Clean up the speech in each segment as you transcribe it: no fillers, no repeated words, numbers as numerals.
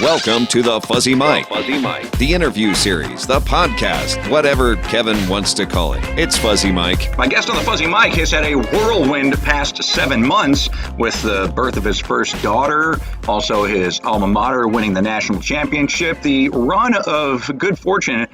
Welcome to the Fuzzy Mike, the interview series, the podcast, whatever Kevin wants to call it. It's Fuzzy Mike. My guest on the Fuzzy Mike has had a whirlwind past 7 months with the birth of his first daughter, also his alma mater winning the national championship. The run of good fortune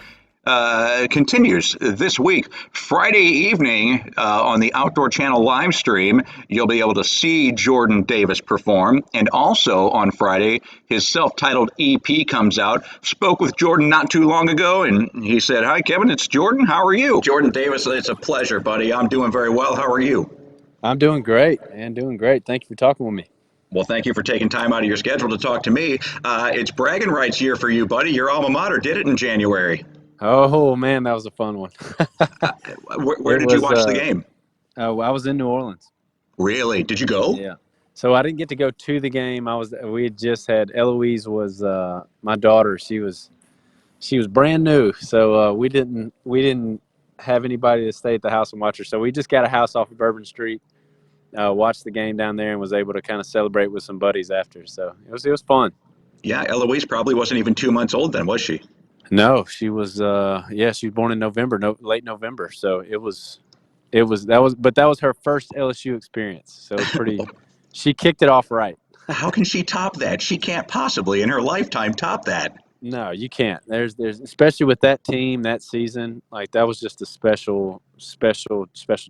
continues this week. Friday evening on the Outdoor Channel live stream, you'll be able to see Jordan Davis perform. And also on Friday, his self-titled EP comes out. Spoke with Jordan not too long ago, and he said, "Hi, Kevin, it's Jordan. How are you?" Jordan Davis, it's a pleasure, buddy. I'm doing very well. How are you? I'm doing great, man. Doing great. Thank you for talking with me. Well, thank you for taking time out of your schedule to talk to me. It's bragging rights year for you, buddy. Your alma mater did it in January. Oh, man, that was a fun one. Where did you watch the game? I was in New Orleans. Really? Did you go? Yeah. So I didn't get to go to the game. We had just had Eloise was my daughter. She was brand new, so we didn't have anybody to stay at the house and watch her. So we just got a house off of Bourbon Street, watched the game down there, and was able to kind of celebrate with some buddies after. So it was fun. Yeah, Eloise probably wasn't even 2 months old then, was she? No, she was. She was born in late November. So that was her first LSU experience. So it was pretty. She kicked it off right. How can she top that? She can't possibly in her lifetime top that. No, you can't. There's especially with that team that season. Like that was just a special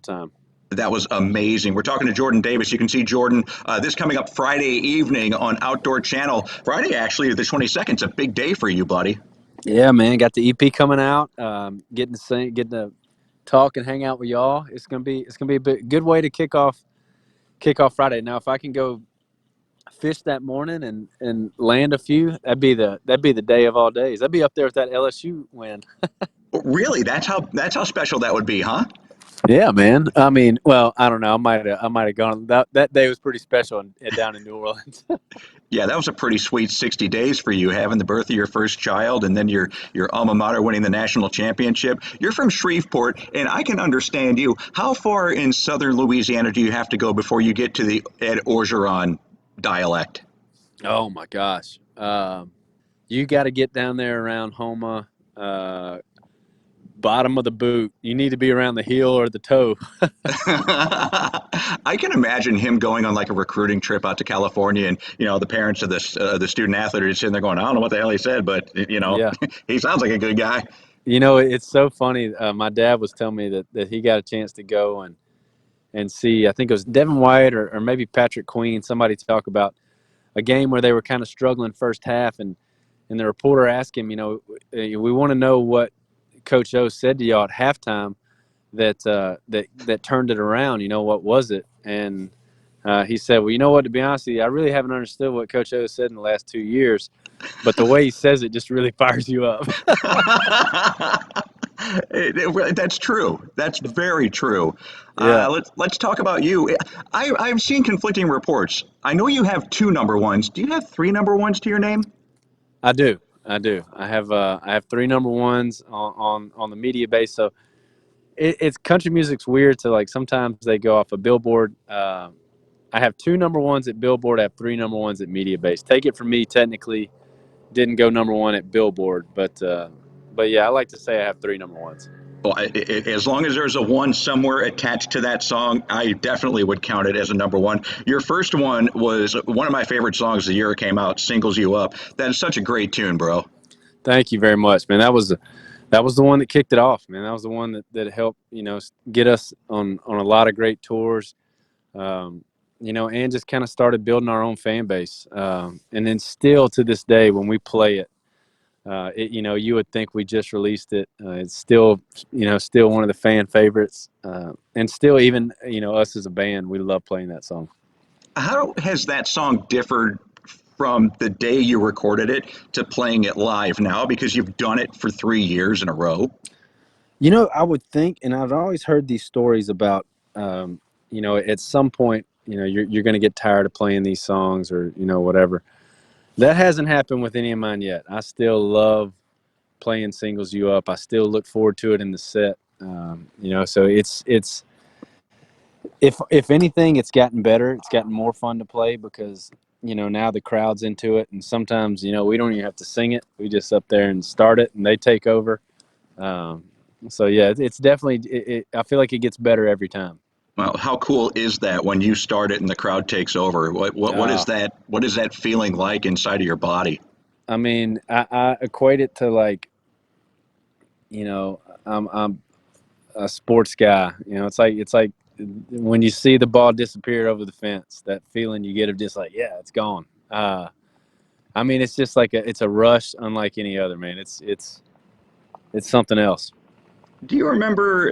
time. That was amazing. We're talking to Jordan Davis. You can see Jordan this coming up Friday evening on Outdoor Channel. Friday, actually, the 22nd. It's a big day for you, buddy. Yeah, man. Got the EP coming out. Getting to talk and hang out with y'all. It's gonna be a good way to kick off Friday. Now, if I can go fish that morning and land a few, that'd be the day of all days. I'd be up there with that LSU win. Really? That's how special that would be, huh? Yeah, man. I mean, well, I don't know. I might have gone. That day was pretty special down in New Orleans. Yeah, that was a pretty sweet 60 days for you, having the birth of your first child and then your alma mater winning the national championship. You're from Shreveport, and I can understand you. How far in southern Louisiana do you have to go before you get to the Ed Orgeron dialect? Oh my gosh, you got to get down there around Homa, bottom of the boot. You need to be around the heel or the toe. I can imagine him going on like a recruiting trip out to California, and the parents of the student athlete are just sitting there going, "I don't know what the hell he said, but Yeah. he sounds like a good guy." It's so funny. My dad was telling me that he got a chance to go and see. I think it was Devin White or maybe Patrick Queen. Somebody talk about a game where they were kind of struggling first half, and the reporter asked him, we want to know what Coach O said to y'all at halftime that turned it around. What was it? And he said, well, you know what, to be honest with you, I really haven't understood what Coach O said in the last 2 years, but the way he says it just really fires you up. That's true. That's very true. Yeah. Let's talk about you. I've seen conflicting reports. I know you have 2 number ones. Do you have 3 number ones to your name? I do. I have 3 number ones on the media base. So it's country music's weird. So like sometimes they go off a Billboard. I have 2 number ones at Billboard. I have 3 number ones at media base. Take it from me, technically didn't go number 1 at Billboard, but yeah, I like to say I have 3 number ones. Well, as long as there's a 1 somewhere attached to that song, I definitely would count it as a number 1. Your first one was one of my favorite songs the year it came out, "Singles You Up." That is such a great tune, bro. Thank you very much, man. That was the one that kicked it off, man. That was the one that helped, get us on a lot of great tours, and just kind of started building our own fan base. And then still to this day, when we play it, you would think we just released it. It's still one of the fan favorites, and still even, us as a band, we love playing that song. How has that song differed from the day you recorded it to playing it live now? Because you've done it for 3 years in a row. I would think, and I've always heard these stories about, at some point, you're going to get tired of playing these songs or, whatever. That hasn't happened with any of mine yet. I still love playing Singles You Up. I still look forward to it in the set. So if anything, it's gotten better. It's gotten more fun to play because, now the crowd's into it, and sometimes we don't even have to sing it. We just up there and start it, and they take over. Um, so yeah, it's definitely. I feel like it gets better every time. Well, how cool is that when you start it and the crowd takes over? What is Uh, that? What is that feeling like inside of your body? I mean, I equate it to like, I'm a sports guy. It's like when you see the ball disappear over the fence, that feeling you get of just like, yeah, it's gone. I mean, it's just like it's a rush unlike any other, man. It's something else. Do you remember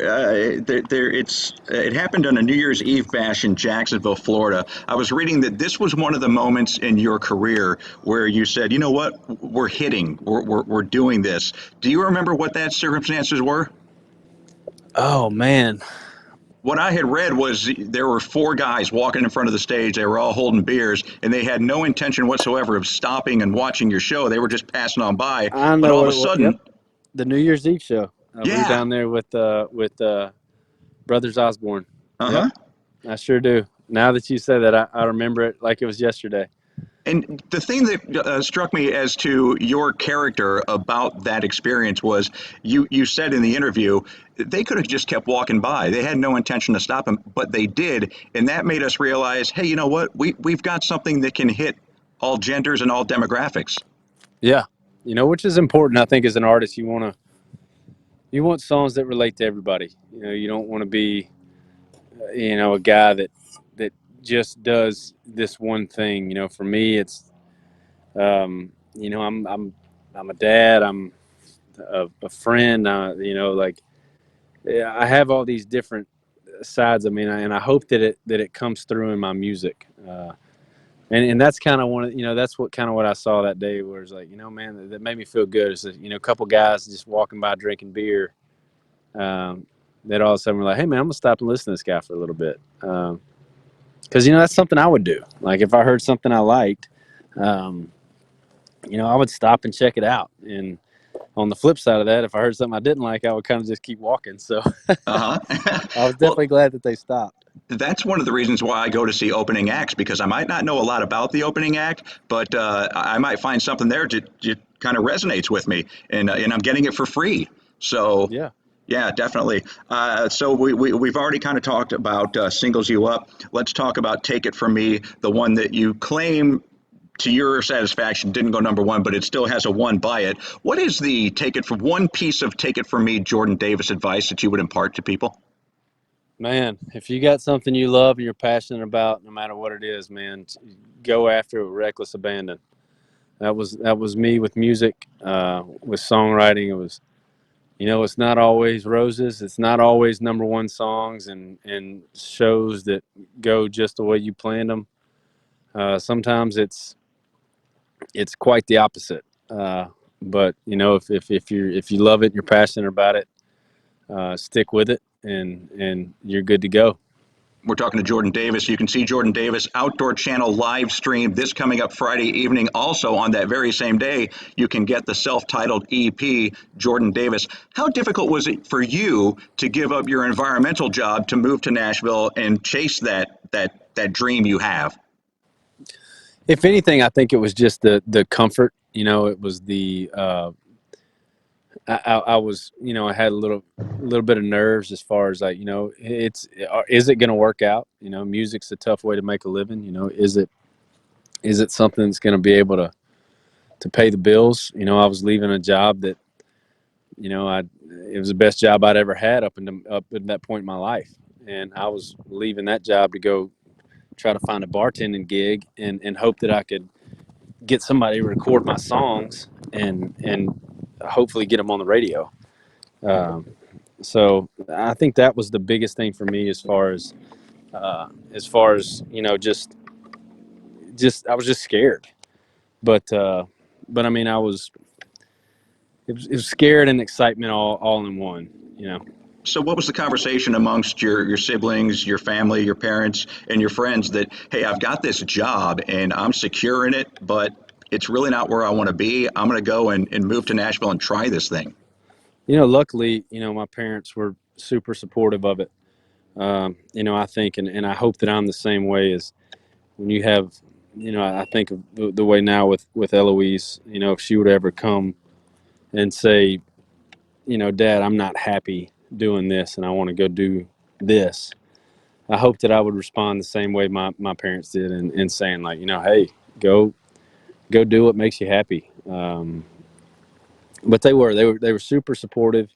it happened on a New Year's Eve bash in Jacksonville, Florida. I was reading that this was one of the moments in your career where you said, you know what, we're hitting, we're doing this. Do you remember what that circumstances were? Oh man, What I had read was there were four guys walking in front of the stage. They were all holding beers, and they had no intention whatsoever of stopping and watching your show. They were just passing on by. I But know all of what a it was. Yep, sudden, the New Year's Eve show. We were yeah, down there with Brothers Osborne. uh Yep, huh. I sure do. Now that you say that, I remember it like it was yesterday. And the thing that struck me as to your character about that experience was you said in the interview they could have just kept walking by. They had no intention to stop him, but they did, and that made us realize, hey, you know what? We've got something that can hit all genders and all demographics. Yeah, which is important. I think as an artist, you want songs that relate to everybody. You don't want to be a guy that just does this one thing. For me, it's I'm a dad. I'm a friend. Like, yeah, I have all these different sides of me, and I hope that it comes through in my music. And that's kind of that's what I saw that day, where it's like, man, that made me feel good. Is that, a couple guys just walking by drinking beer, um, that all of a sudden were like, hey man, I'm gonna stop and listen to this guy for a little bit. Because that's something I would do. Like if I heard something I liked, um, I would stop and check it out. And on the flip side of that, if I heard something I didn't like, I would kind of just keep walking. So Uh huh. I was Well, definitely glad that they stopped. that's one of the reasons why I go to see opening acts because I might not know a lot about the opening act, but I might find something there that kind of resonates with me, and I'm getting it for free. So, Yeah. yeah, definitely. So we've already kind of talked about Singles You Up. Let's talk about Take It From Me, the one that you claim to your satisfaction didn't go number one, but it still has a one by it. What is the Take It For one piece of Take It From Me Jordan Davis advice that you would impart to people? Man, if you got something you love and you're passionate about, no matter what it is, man, go after it with reckless abandon. That was me with music, with songwriting. It was, it's not always roses. It's not always number one songs and shows that go just the way you planned them. Sometimes it's quite the opposite. But if you love it, and you're passionate about it, stick with it, and you're good to go. We're talking to Jordan Davis. You can see Jordan Davis Outdoor Channel live stream this coming up Friday evening. Also, on that very same day, you can get the self-titled EP, Jordan Davis. How difficult was it for you to give up your environmental job to move to Nashville and chase that dream you have? If anything, I think it was just the comfort. It was I was, I had a little bit of nerves as far as like, is it going to work out? Music's a tough way to make a living. Is it something that's going to be able to pay the bills? I was leaving a job that, it was the best job I'd ever had up in that point in my life. And I was leaving that job to go try to find a bartending gig and hope that I could get somebody to record my songs and hopefully get them on the radio. Um, so I think that was the biggest thing for me as far as just I was just scared. But I mean it was scared and excitement all in one. So, what was the conversation amongst your siblings, your family, your parents, and your friends that, hey, I've got this job and I'm secure in it, but it's really not where I want to be. I'm going to go and move to Nashville and try this thing. Luckily, my parents were super supportive of it. I think, and I hope that I'm the same way as when you have I think of the way now with Eloise, if she would ever come and say, Dad, I'm not happy doing this and I want to go do this. I hope that I would respond the same way my parents did in saying like, hey, go do what makes you happy. But they were super supportive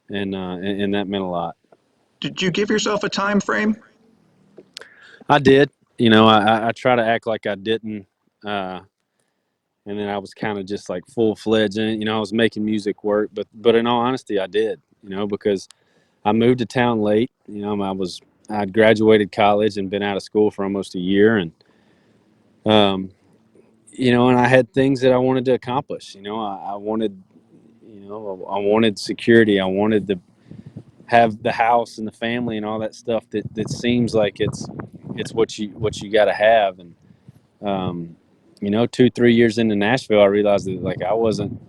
and that meant a lot. Did you give yourself a time frame? I did. I try to act like I didn't. Uh, and then I was kind of just like full fledged in it. I was making music work, but in all honesty, I did. Because I moved to town late. I'd graduated college and been out of school for almost a year, um, and I had things that I wanted to accomplish. I wanted, I wanted security. I wanted to have the house and the family and all that stuff that seems like it's what you got to have. And um, 2-3 years into Nashville, I realized that like I wasn't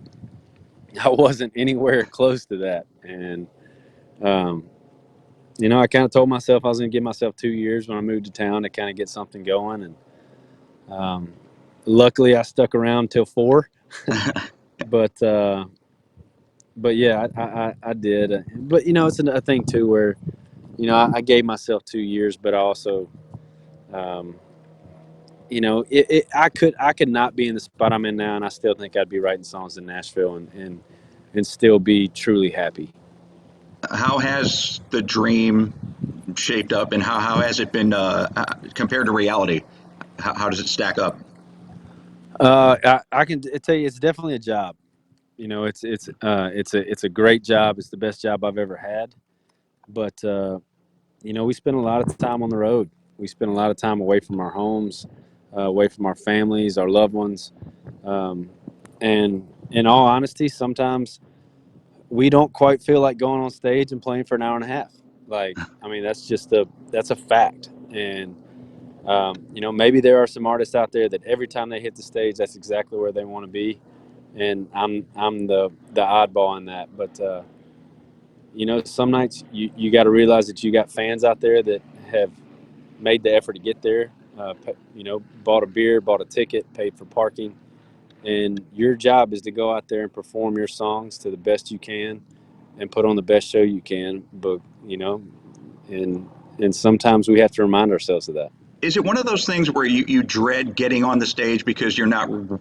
anywhere close to that. And um, I kind of told myself I was going to give myself 2 years when I moved to town to kind of get something going. And luckily, I stuck around till 4. But but yeah, I did. But it's a thing too where I gave myself 2 years, but I also um, I could not be in the spot I'm in now, and I still think I'd be writing songs in Nashville and still be truly happy. How has the dream shaped up, and how has it been compared to reality? How does it stack up? I can tell you, it's definitely a job. It's a great job. It's the best job I've ever had. But we spend a lot of time on the road. We spend a lot of time away from our homes, away from our families, our loved ones. Um, and in all honesty, sometimes we don't quite feel like going on stage and playing for an hour and a half. Like, I mean, that's a fact. And maybe there are some artists out there that every time they hit the stage, that's exactly where they want to be. And I'm the oddball in that. But some nights you got to realize that you got fans out there that have made the effort to get there. Bought a beer, bought a ticket, paid for parking, and your job is to go out there and perform your songs to the best you can and put on the best show you can. But and sometimes we have to remind ourselves of that. Is it one of those things where you dread getting on the stage because you don't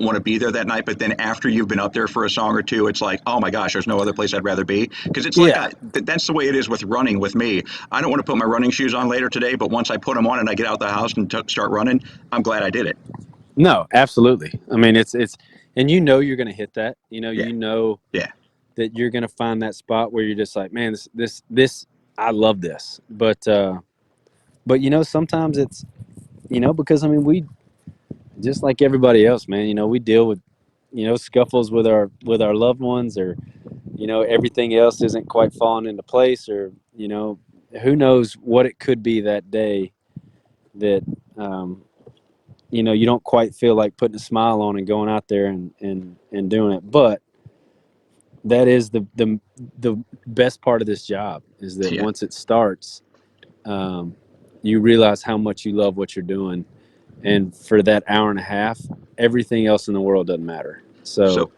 want to be there that night, but then after you've been up there for a song or two, it's like, oh my gosh, there's no other place I'd rather be? Because it's like Yeah. that's the way it is with running with me. I don't want to put my running shoes on later today, but once I put them on and I get out the house and start running, I'm glad I did it. No, absolutely. I mean, and you're going to hit that. Yeah, yeah, That you're going to find that spot where you're just like, man, this, I love this. But sometimes it's, because I mean, we just like everybody else, man. We deal with, scuffles with our loved ones, or everything else isn't quite falling into place, or who knows what it could be that day that um, you don't quite feel like putting a smile on and going out there and doing it. But that is the best part of this job, is that yeah. once it starts, um, you realize how much you love what you're doing, and for that hour and a half, everything else in the world doesn't matter. So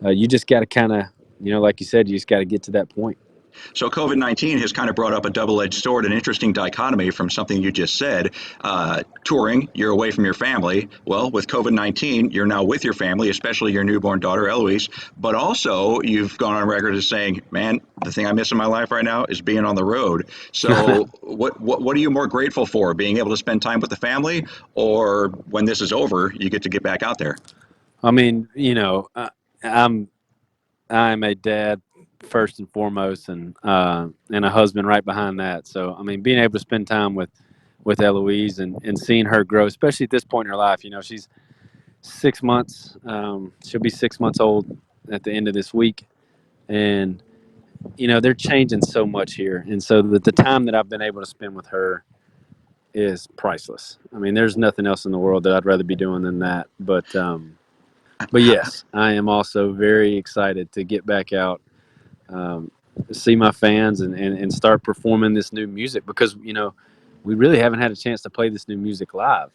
So you just got to kind of, like you said, you just got to get to that point. So COVID-19 has kind of brought up a double-edged sword, an interesting dichotomy from something you just said. Touring, you're away from your family. Well, with COVID-19, you're now with your family, especially your newborn daughter, Eloise. But also, you've gone on record as saying, man, the thing I miss in my life right now is being on the road. So what are you more grateful for, being able to spend time with the family, or when this is over, you get to get back out there? I mean, I'm I'm a dad first and foremost, and a husband right behind that. So I mean, being able to spend time with Eloise and seeing her grow, especially at this point in her life. She's 6 months. She'll be 6 months old at the end of this week, and they're changing so much here, and so the time that I've been able to spend with her is priceless. I mean, there's nothing else in the world that I'd rather be doing than that. But yes, I am also very excited to get back out, um, see my fans, and start performing this new music, because we really haven't had a chance to play this new music live.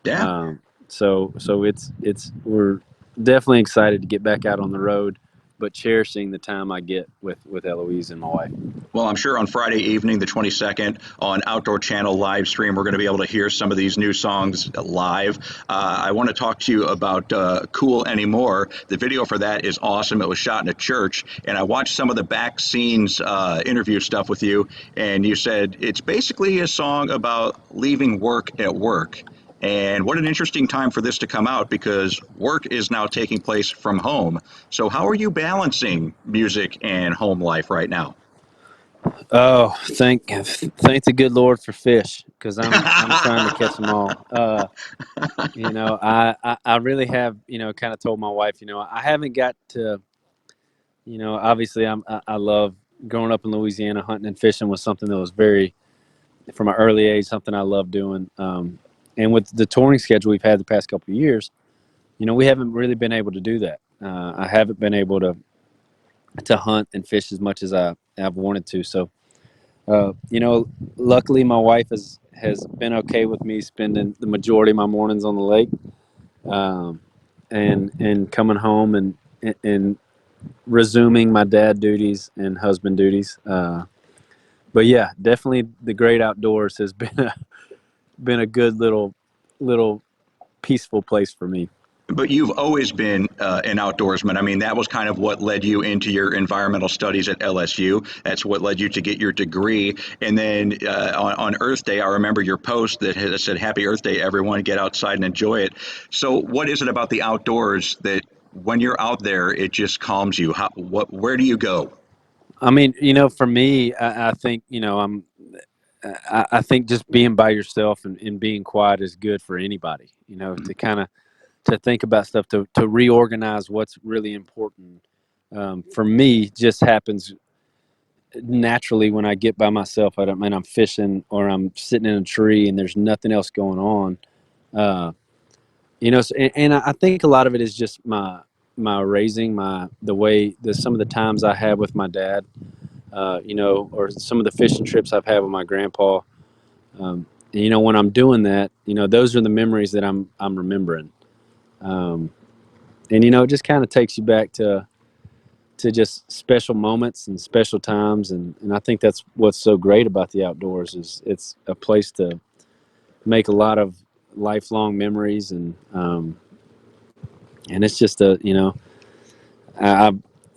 Yeah. So it's we're definitely excited to get back out on the road, but cherishing the time I get with Eloise and my wife. Well, I'm sure on Friday evening, the 22nd, on Outdoor Channel live stream, we're going to be able to hear some of these new songs live. I want to talk to you about Cool Anymore. The video for that is awesome. It was shot in a church, and I watched some of the back scenes interview stuff with you, and you said it's basically a song about leaving work at work. And what an interesting time for this to come out because work is now taking place from home. So, how are you balancing music and home life right now? Oh, thank the good Lord for fish, because I'm trying to catch them all. I really have, kind of told my wife, I haven't got to, obviously I love growing up in Louisiana. Hunting and fishing was something that was very, from an early age, something I love doing. And with the touring schedule we've had the past couple of years, we haven't really been able to do that. I haven't been able to hunt and fish as much as I've wanted to. So, luckily my wife has been okay with me spending the majority of my mornings on the lake, um, and coming home and resuming my dad duties and husband duties. But yeah, definitely the great outdoors has been a good little peaceful place for me. But you've always been an outdoorsman. I mean, that was kind of what led you into your environmental studies at LSU. That's what led you to get your degree. And then on Earth Day, I remember your post that had said, "Happy Earth Day, everyone! Get outside and enjoy it." So, what is it about the outdoors that when you're out there, it just calms you? Where do you go? I mean, for me, I think, I think just being by yourself and being quiet is good for anybody, to kind of to think about stuff, to reorganize what's really important. For me, just happens naturally when I get by myself. I don't mean I'm fishing or I'm sitting in a tree and there's nothing else going on. Uh, and I think a lot of it is just my raising, the way some of the times I had with my dad, or some of the fishing trips I've had with my grandpa. And, when I'm doing that, those are the memories that I'm remembering. Um, and it just kind of takes you back to just special moments and special times, and I think that's what's so great about the outdoors is it's a place to make a lot of lifelong memories, and it's just I,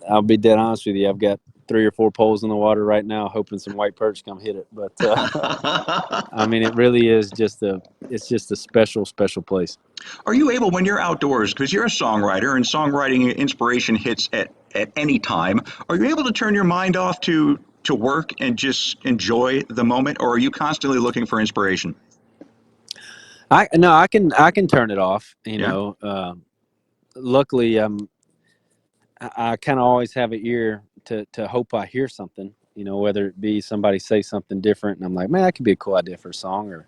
I'll be dead honest with you, I've got 3 or 4 poles in the water right now hoping some white perch come hit it, but I mean it really is it's just a special place. Are you able, when you're outdoors, because you're a songwriter and songwriting inspiration hits at any time, are you able to turn your mind off to work and just enjoy the moment, or are you constantly looking for inspiration? I can turn it off. Yeah. Luckily, I kind of always have an ear to hope I hear something. Whether it be somebody say something different, and I'm like, man, that could be a cool idea for a song,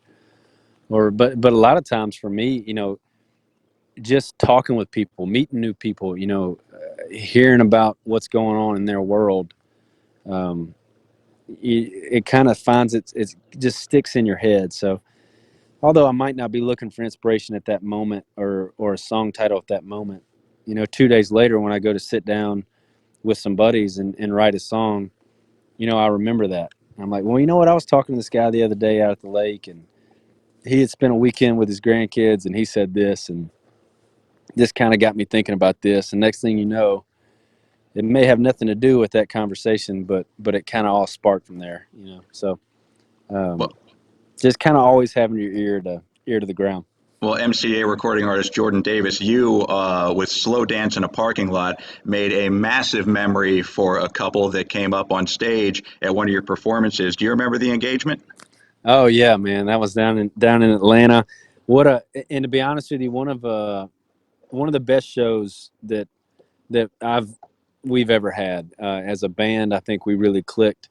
but a lot of times for me, just talking with people, meeting new people, hearing about what's going on in their world, um, it kind of finds it just sticks in your head. So although I might not be looking for inspiration at that moment or a song title at that moment, 2 days later when I go to sit down with some buddies and write a song, I remember that. I'm like, well, you know what? I was talking to this guy the other day out at the lake, and he had spent a weekend with his grandkids, and he said this, and this kind of got me thinking about this. And next thing you know, it may have nothing to do with that conversation, but it kind of all sparked from there. So um, Well, just kind of always having your ear to the ground. well, MCA recording artist Jordan Davis, you with Slow Dance in a Parking Lot made a massive memory for a couple that came up on stage at one of your performances. Do you remember the engagement? Oh yeah, man, that was down in Atlanta. What a and to be honest with you, one of the best shows that we've ever had as a band. I think we really clicked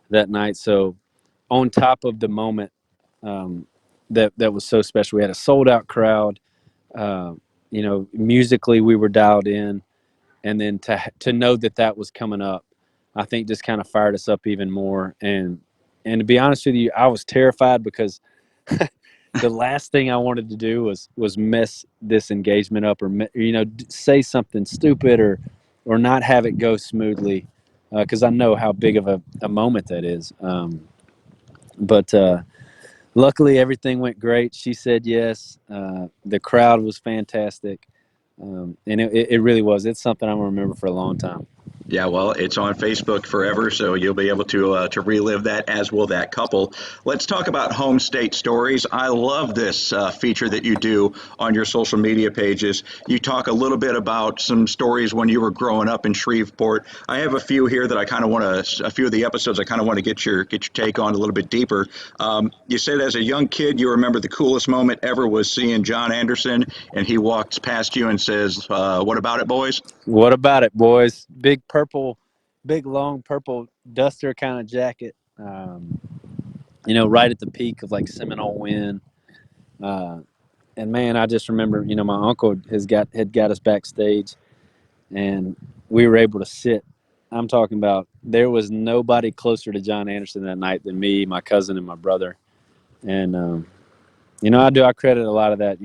that night. So on top of the moment, um, that was so special, we had a sold out crowd. Uh, musically we were dialed in, and then to know that was coming up, I think just kind of fired us up even more. And to be honest with you, I was terrified because the last thing I wanted to do was mess this engagement up, or say something stupid, or not have it go smoothly, because I know how big of a moment that is. But luckily, everything went great. She said yes. The crowd was fantastic, and it really was. It's something I'm gonna remember for a long time. Yeah, well, it's on Facebook forever, so you'll be able to relive that, as will that couple. Let's talk about home state stories. I love this feature that you do on your social media pages. You talk a little bit about some stories when you were growing up in Shreveport. I have a few here that I kind of want to, a few of the episodes I kind of want to get your take on a little bit deeper. You said as a young kid you remember the coolest moment ever was seeing John Anderson, and he walks past you and says, "What about it, boys?" What about it, boys? Big long purple duster kind of jacket. Right at the peak of like Seminole wind. Uh, and man, I just remember, my uncle had got us backstage, and we were able to sit. I'm talking about there was nobody closer to John Anderson that night than me, my cousin, and my brother. And I credit a lot of that.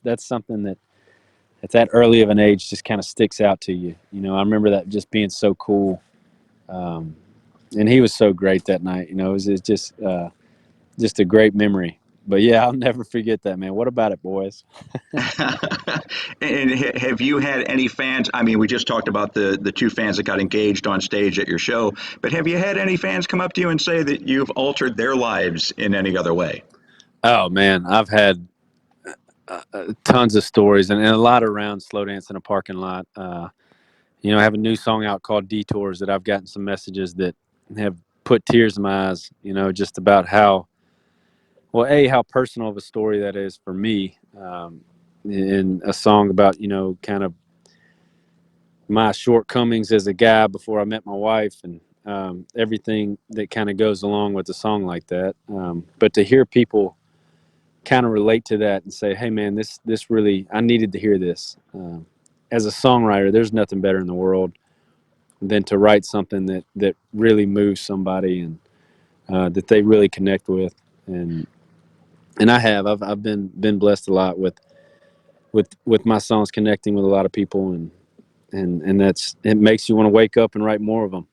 That's something that at that early of an age just kind of sticks out to you. I remember that just being so cool. Um, and he was so great that night. It was just a great memory. But yeah, I'll never forget that, man. What about it, boys? And have you had any fans? I mean, we just talked about the two fans that got engaged on stage at your show, but have you had any fans come up to you and say that you've altered their lives in any other way? Oh man, I've had tons of stories, and a lot around slow dance in a parking lot. I have a new song out called Detours that I've gotten some messages that have put tears in my eyes. Just about how personal of a story that is for me. In a song about kind of my shortcomings as a guy before I met my wife, and everything that kind of goes along with a song like that. But to hear people kind of relate to that and say, "Hey, man, this really I needed to hear this." As a songwriter, there's nothing better in the world than to write something that really moves somebody, and that they really connect with. And I've been blessed a lot with my songs connecting with a lot of people, and it makes you want to wake up and write more of them.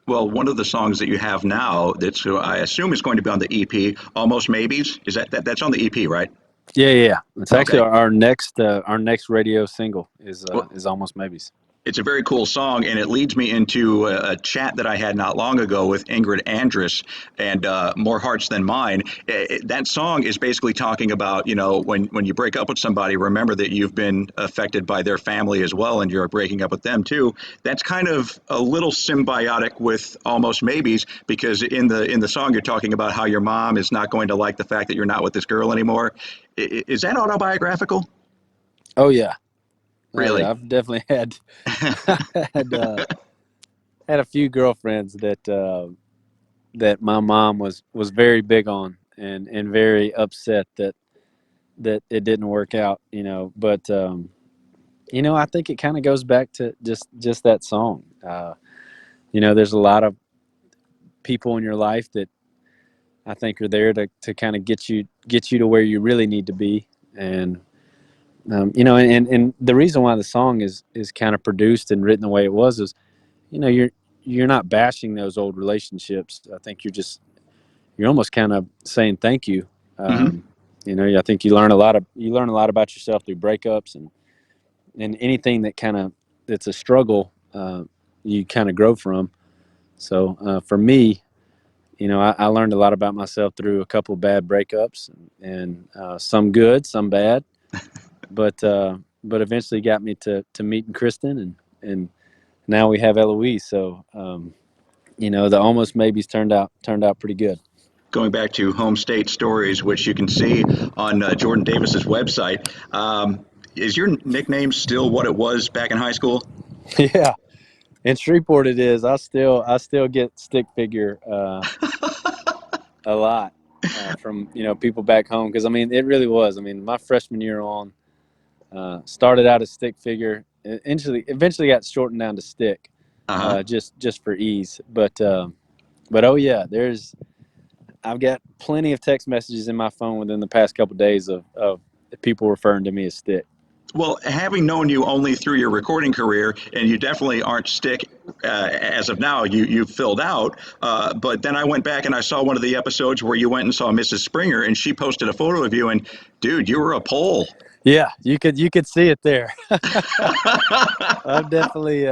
Well, one of the songs that you have now that's I assume is going to be on the EP, Almost Maybes, is that's on the EP, right? Yeah. It's actually Okay. our next radio single Well, is Almost Maybes. it's a very cool song, and it leads me into a chat that I had not long ago with Ingrid Andress and More Hearts Than Mine. That song is basically talking about, when you break up with somebody, remember that you've been affected by their family as well, and you're breaking up with them too. That's kind of a little symbiotic with Almost Maybes, because in the song you're talking about how your mom is not going to like the fact that you're not with this girl anymore. Is that autobiographical? Oh yeah, oh yeah. Really? I've definitely had had had a few girlfriends that my mom was very big on, and very upset that it didn't work out. But I think it kind of goes back to just that song. There's a lot of people in your life that I think are there to kind of get you to where you really need to be. And and the reason why the song is kind of produced and written the way it was is, you're not bashing those old relationships. I think you're almost kind of saying thank you. Hmm. um, I think you learn a lot about yourself through breakups, and anything that's a struggle, you kind of grow from. So for me, I learned a lot about myself through a couple of bad breakups, and some good, some bad, but eventually got me to meeting Kristen, and now we have Eloise. So the almost maybes turned out pretty good. Going back to home state stories, which you can see on Jordan Davis's website. Is your nickname still what it was back in high school? Yeah, in Shreveport it is. I still get stick figure a lot from people back home, because I mean it really was. I mean, my freshman year on, started out as stick figure. Eventually got shortened down to stick, Uh huh. just for ease. But oh yeah, there's I've got plenty of text messages in my phone within the past couple of days of people referring to me as Stick. Well, having known you only through your recording career, and you definitely aren't Stick as of now, you've filled out. But then I went back and I saw one of the episodes where you went and saw Mrs. Springer, and she posted a photo of you, and dude, you were a pole. Yeah, you could see it there. I've definitely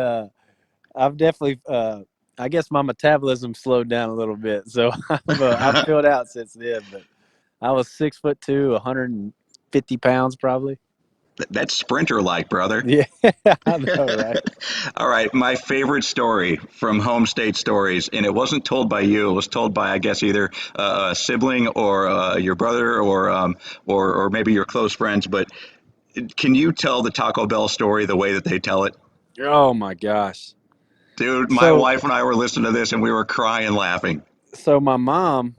I guess my metabolism slowed down a little bit, so I've filled out since then. But I was 6'2", 150 pounds probably. That's sprinter-like, brother. Yeah, I know, right? All right, my favorite story from Home State Stories, and it wasn't told by you. It was told by, I guess, either a sibling or your brother or maybe your close friends. But can you tell the Taco Bell story the way that they tell it? Oh my gosh. Dude, my So wife and I were listening to this and we were crying laughing. so my mom,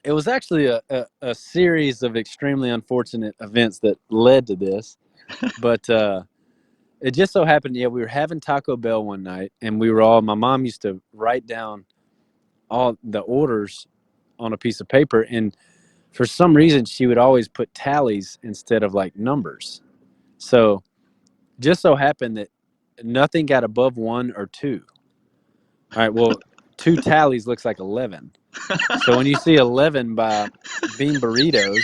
it was actually a series of extremely unfortunate events that led to this. But it just so happened, we were having Taco Bell one night, and my mom used to write down all the orders on a piece of paper. And for some reason, she would always put tallies instead of like numbers. So just so happened that nothing got above 1 or 2. All right, well, 2 tallies looks like 11. So when you see 11 by Bean Burritos,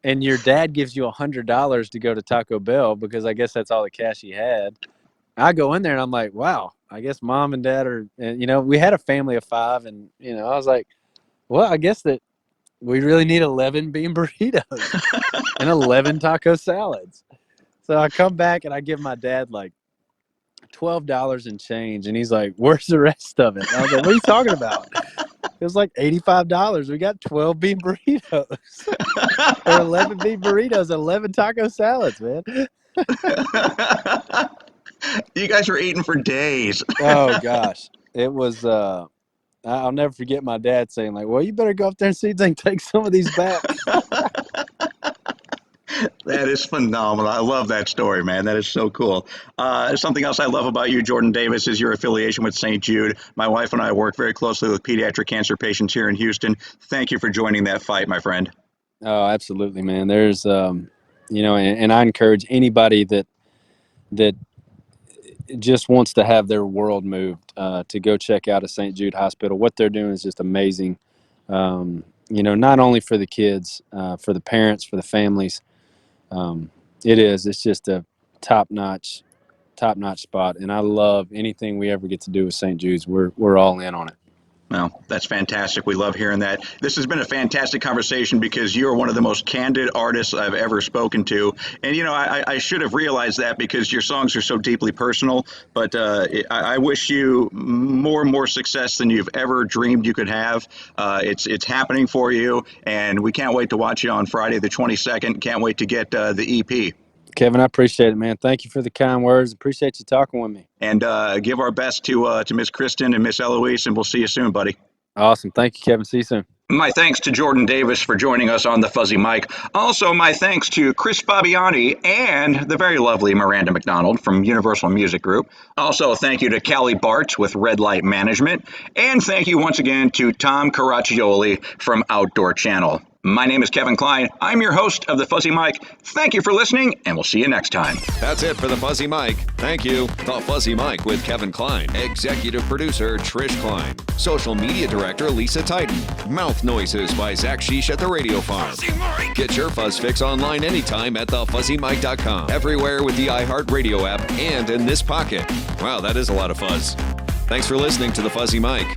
and your dad gives you $100 to go to Taco Bell because I guess that's all the cash he had, I go in there and I'm like, wow, I guess mom and dad are, and we had a family of 5, and I was like, well, I guess that we really need 11 bean burritos and 11 taco salads. So I come back and I give my dad like $12 and change, and he's like, where's the rest of it? And I was like, what are you talking about? It was like $85. We got 12 bean burritos or 11 bean burritos and 11 taco salads, man. You guys were eating for days. Oh gosh. It was I'll never forget my dad saying like, well, you better go up there and see if they can take some of these back. That is phenomenal. I love that story, man. That is so cool. Something else I love about you, Jordan Davis, is your affiliation with St. Jude. My wife and I work very closely with pediatric cancer patients here in Houston. Thank you for joining that fight, my friend. Oh, absolutely, man. There's and I encourage anybody that just wants to have their world moved to go check out a St. Jude hospital. What they're doing is just amazing. Not only for the kids, for the parents, for the families. It's just a top-notch spot, and I love anything we ever get to do with St. Jude's. We're all in on it. Well, that's fantastic. We love hearing that. This has been a fantastic conversation because you're one of the most candid artists I've ever spoken to. And, I should have realized that because your songs are so deeply personal. But I wish you more and more success than you've ever dreamed you could have. It's happening for you. And we can't wait to watch you on Friday the 22nd. Can't wait to get the EP. Kevin, I appreciate it, man. Thank you for the kind words. Appreciate you talking with me. And give our best to Miss Kristen and Miss Eloise, and we'll see you soon, buddy. Awesome. Thank you, Kevin. See you soon. My thanks to Jordan Davis for joining us on the Fuzzy Mic. Also, my thanks to Chris Fabiani and the very lovely Miranda McDonald from Universal Music Group. Also, thank you to Callie Bartz with Red Light Management. And thank you once again to Tom Caraccioli from Outdoor Channel. My name is Kevin Klein. I'm your host of the Fuzzy Mic. Thank you for listening, and we'll see you next time. That's it for the Fuzzy Mic. Thank you. The Fuzzy Mic with Kevin Klein. Executive producer Trish Klein. Social media director Lisa Titan. Mouth noises by Zach Sheesh at the Radio Farm. Get your Fuzz fix online anytime at thefuzzymic.com. Everywhere with the iHeartRadio app and in this pocket. Wow, that is a lot of fuzz. Thanks for listening to the Fuzzy Mic.